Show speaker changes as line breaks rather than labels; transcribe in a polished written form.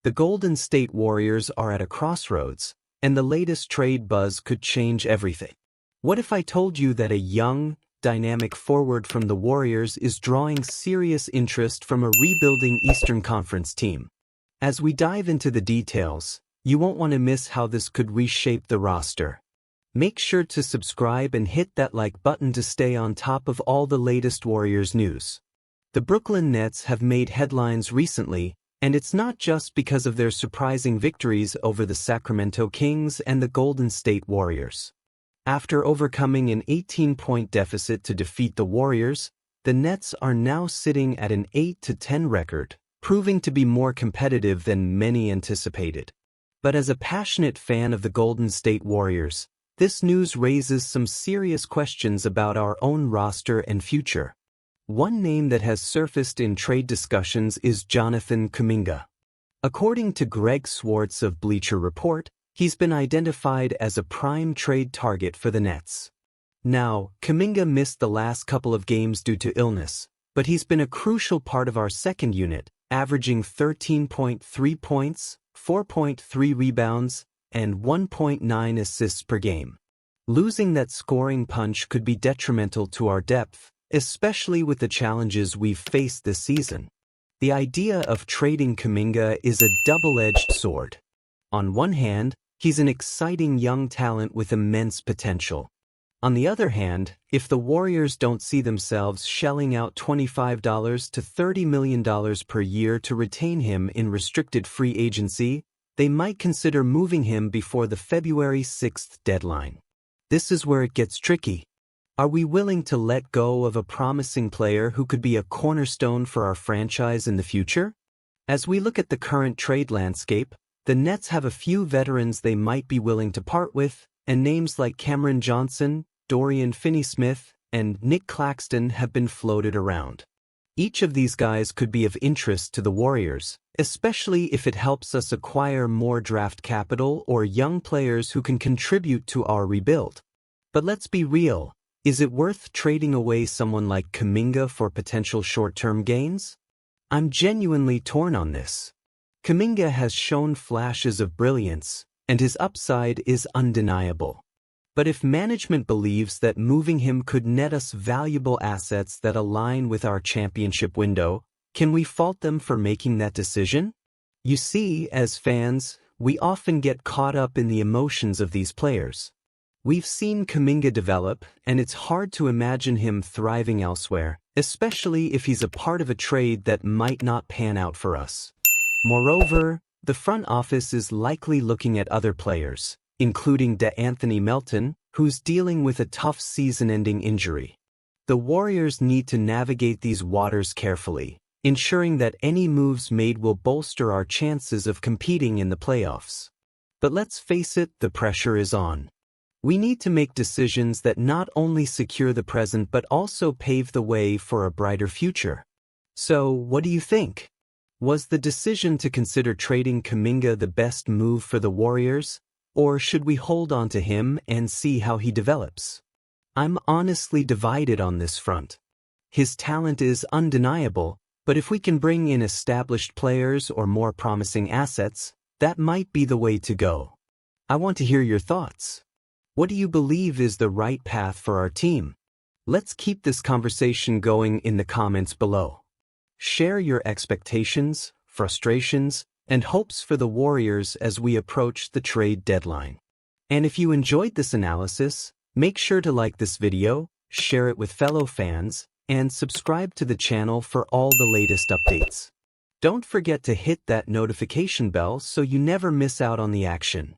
The Golden State Warriors are at a crossroads, and the latest trade buzz could change everything. What if I told you that a young, dynamic forward from the Warriors is drawing serious interest from a rebuilding Eastern Conference team? As we dive into the details, you won't want to miss how this could reshape the roster. Make sure to subscribe and hit that like button to stay on top of all the latest Warriors news. The Brooklyn Nets have made headlines recently, and it's not just because of their surprising victories over the Sacramento Kings and the Golden State Warriors. After overcoming an 18-point deficit to defeat the Warriors, the Nets are now sitting at an 8-10 record, proving to be more competitive than many anticipated. But as a passionate fan of the Golden State Warriors, this news raises some serious questions about our own roster and future. One name that has surfaced in trade discussions is Jonathan Kuminga. According to Greg Swartz of Bleacher Report, he's been identified as a prime trade target for the Nets. Now, Kuminga missed the last couple of games due to illness, but he's been a crucial part of our second unit, averaging 13.3 points, 4.3 rebounds, and 1.9 assists per game. Losing that scoring punch could be detrimental to our depth, especially with the challenges we've faced this season. The idea of trading Kuminga is a double-edged sword. On one hand, he's an exciting young talent with immense potential. On the other hand, if the Warriors don't see themselves shelling out $25 to $30 million per year to retain him in restricted free agency, they might consider moving him before the February 6th deadline. This is where it gets tricky. Are we willing to let go of a promising player who could be a cornerstone for our franchise in the future? As we look at the current trade landscape, the Nets have a few veterans they might be willing to part with, and names like Cameron Johnson, Dorian Finney-Smith, and Nick Claxton have been floated around. Each of these guys could be of interest to the Warriors, especially if it helps us acquire more draft capital or young players who can contribute to our rebuild. But let's be real. Is it worth trading away someone like Kuminga for potential short-term gains? I'm genuinely torn on this. Kuminga has shown flashes of brilliance, and his upside is undeniable. But if management believes that moving him could net us valuable assets that align with our championship window, can we fault them for making that decision? You see, as fans, we often get caught up in the emotions of these players. We've seen Kuminga develop, and it's hard to imagine him thriving elsewhere, especially if he's a part of a trade that might not pan out for us. Moreover, the front office is likely looking at other players, including DeAnthony Melton, who's dealing with a tough season-ending injury. The Warriors need to navigate these waters carefully, ensuring that any moves made will bolster our chances of competing in the playoffs. But let's face it, the pressure is on. We need to make decisions that not only secure the present but also pave the way for a brighter future. So, what do you think? Was the decision to consider trading Kuminga the best move for the Warriors, or should we hold on to him and see how he develops? I'm honestly divided on this front. His talent is undeniable, but if we can bring in established players or more promising assets, that might be the way to go. I want to hear your thoughts. What do you believe is the right path for our team? Let's keep this conversation going in the comments below. Share your expectations, frustrations, and hopes for the Warriors as we approach the trade deadline. And if you enjoyed this analysis, make sure to like this video, share it with fellow fans, and subscribe to the channel for all the latest updates. Don't forget to hit that notification bell so you never miss out on the action.